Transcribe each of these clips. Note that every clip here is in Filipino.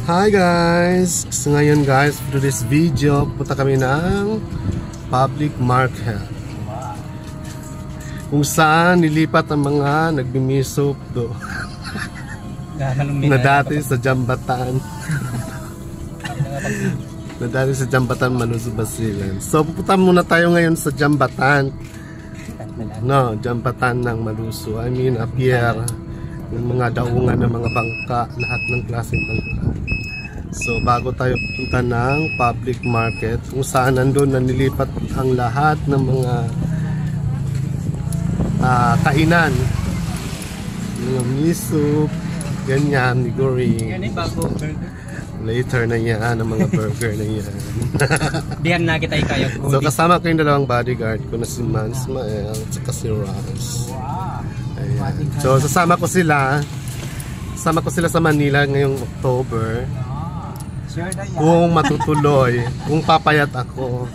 Hi guys! So ngayon guys, for this video, punta kami ng public market kung saan nilipat ang mga nagbimisop do na dati sa Jambatan na dati sa Jambatan, Maluso, Basilan. So pupunta muna tayo ngayon sa Jambatan, no, Jambatan ng Maluso. I mean, Apier, yung mga daungan ng mga bangka, lahat ng klaseng bangka. So bago tayo punta ng public market kung saan nandun na nilipat ang lahat ng mga kainan, mga miso, ganyan, nigori. Later na yan ang mga burger na yan. Diyan na kita ikayo. So kasama ko yung dalawang bodyguard ko na si Mansmael at si Ross. So sasama ko sila. Sama ko sila sa Manila ngayong October. Kung matutuloy, kung papayat ako.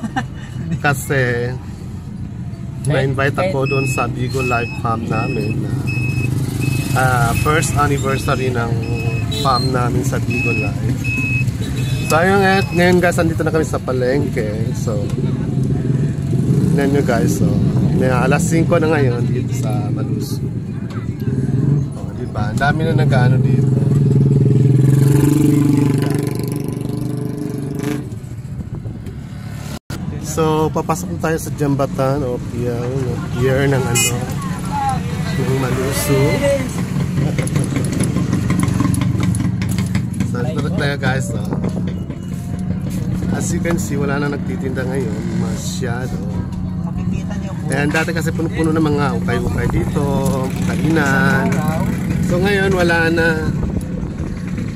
Kasi na-invite ako doon sa Bigo Live Farm namin na first anniversary ng farm namin sa Bigo Live. So ayun, ngayon guys, andito na kami sa palengke. So tignan nyo guys, so alas 5 na ngayon dito sa Maluso. Diba? Ang dami na nag-ano dito. So, papasok tayo sa Jambatan o pier ng ano, ng Maluso. So, ito tayo guys. So, as you can see, wala na nagtitinda ngayon. Masyado. Ayan, dati kasi puno-puno ng mga ukay-ukay dito, kainan. So, ngayon wala na.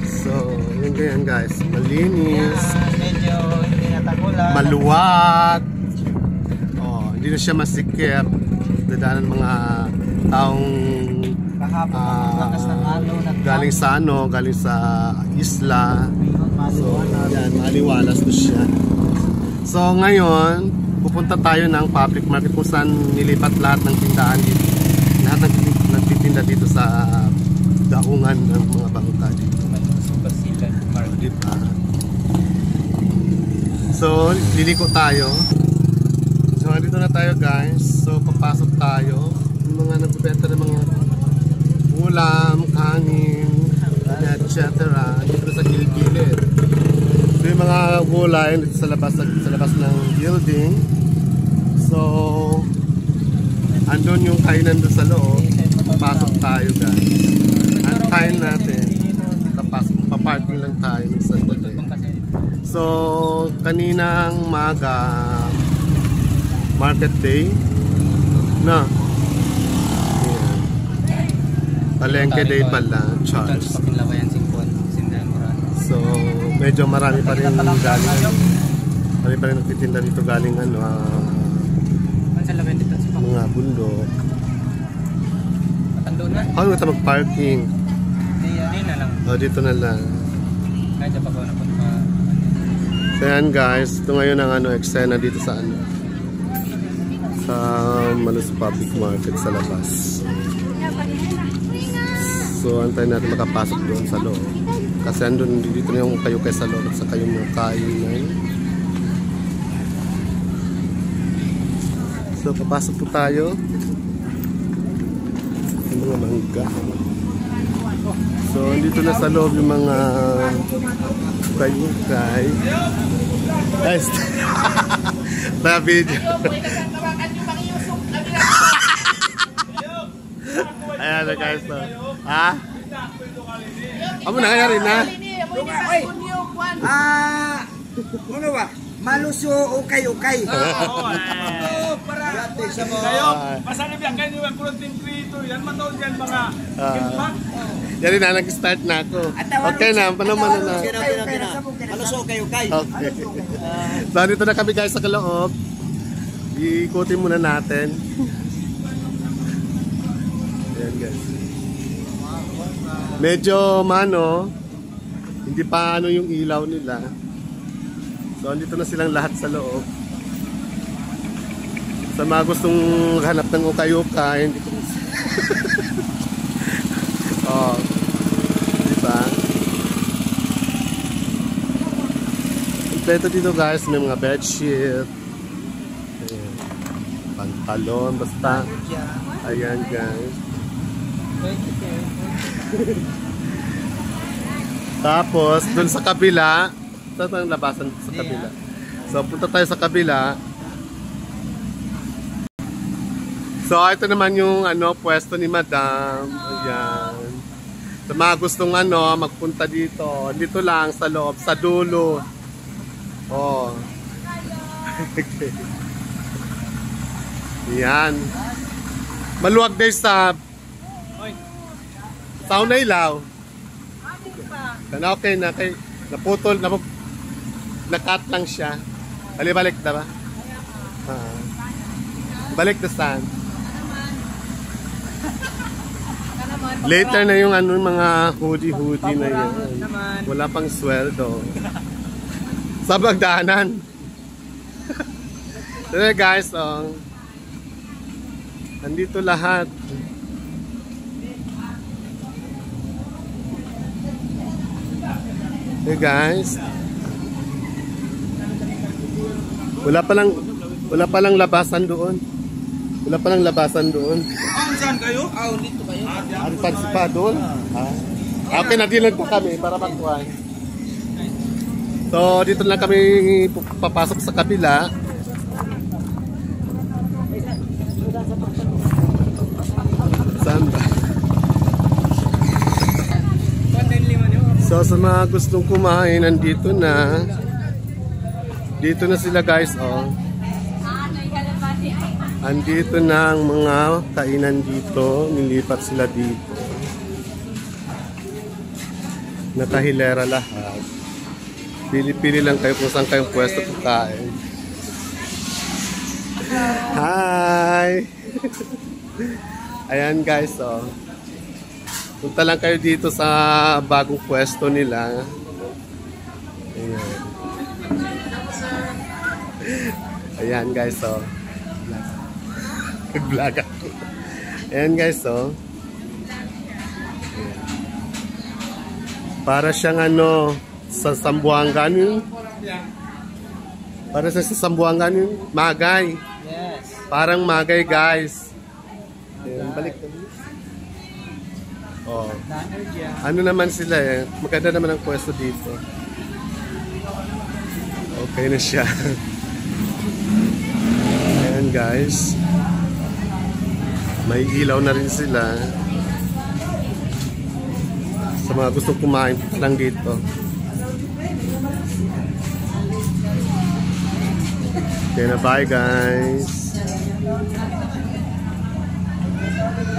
So, yun ganyan guys. Malinis. Maluwag. Oh, hindi na siya masikip. Dadaanan mga taong galing sa ano, galing sa isla. So, yan, maliwalas na siya. So, ngayon, pupunta tayo ng public market kung saan nilipat lahat ng tindahan dito. Lahat ng nagtitinda dito sa daungan ng mga bangka dito. Diba? So, liliko tayo. So, dito na tayo guys. So, papasok tayo. Yung mga nagbibenta ng mga ulam, kanin, etc. Dito sa gilid-gilid. So, yung mga gulay dito sa labas ng building. So, andun yung kainan doon sa loob. Papasok tayo guys. Ang kain natin. Paparking lang tayo sa sandali. So, kaninang maga market day na palengke day pala, Charles. So, medyo marami pa rin galing, marami pa rin nagtitinda dito galing ano, mga bundok. Ano ito mag-parking? Dito na lang. So yan guys, ito ngayon ang ano, eksena dito sa ano, sa Maluso Public Market sa labas. So antayin natin makapasok doon sa loob. Kasi andun dito na yung kayo sa loob at saka yung mga kainan. So papasok po tayo. Yung mga mangga. So dito na sa loob yung mga ukay-ukay. Guys, na-video. Ayan na guys. Ha? Amo na kaya rin na? Ano ba? Maluso ukay-ukay. Kayo, masanib yan kayo yung content creator. Yan matood yan mga impact. Yan rin na, nag-start na ako. Okay na, panaman na. Maluso ukay-ukay. Okay. So dito na kami guys sa kaloob. Iikutin muna natin. Ayan guys. Medyo mano, hindi pa ano yung ilaw nila. So andito na silang lahat sa loob. Sa mga gustong hanap ng ukay-ukay, hindi ko oh, diba? kompleto dito guys. May mga bedsheet. Ayan. Pantalon, basta. Ayan guys. Tapos, dun sa kabila, ito ang labasan sa kabila. So, punta tayo sa kabila. So, ito naman yung pwesto ni Madam. Ayan. Sa mga gustong magpunta dito. Dito lang sa loob, sa dulo. Oh. Ayan. Maluwag din sa sauna ilaw. Okay na kay naputol, nakat lang siya. Balik na ba? Balik na saan? Later na yung mga hoodie na yan. Wala pang sweldo. Sa magdaanan. So guys, andito lahat. Hey guys. Wala pa lang labasan doon. Wala pa lang labasan doon. Saan kayo? Dito kayo. Ang pa doon? Okay, nadilag po kami para magkuhan. So, dito lang kami papasok sa kabila. Saan ba? So, sa mga gustong kumain, nandito na. Dito na sila guys, Andito na ang mga kainan dito. Nilipat sila dito. Nakahilera lahat. Pili-pili lang kayo kung saan kayong pwesto pagkain. Hi! Ayan guys, punta lang kayo dito sa bagong pwesto nila. Ayan. Ayan guys, nag-vlog ako. Ayan guys, Ayan. Para siyang sa Sambuangan yun. Para sa Sambuangan yun. Magay. Yes. Parang Magay guys. Ayan, balik na. Ano naman sila maganda naman ang pwesto dito. Okay na siya. Ayan guys. May ilaw na rin sila. Sa mga gustong kumain lang dito. Okay na, bye guys.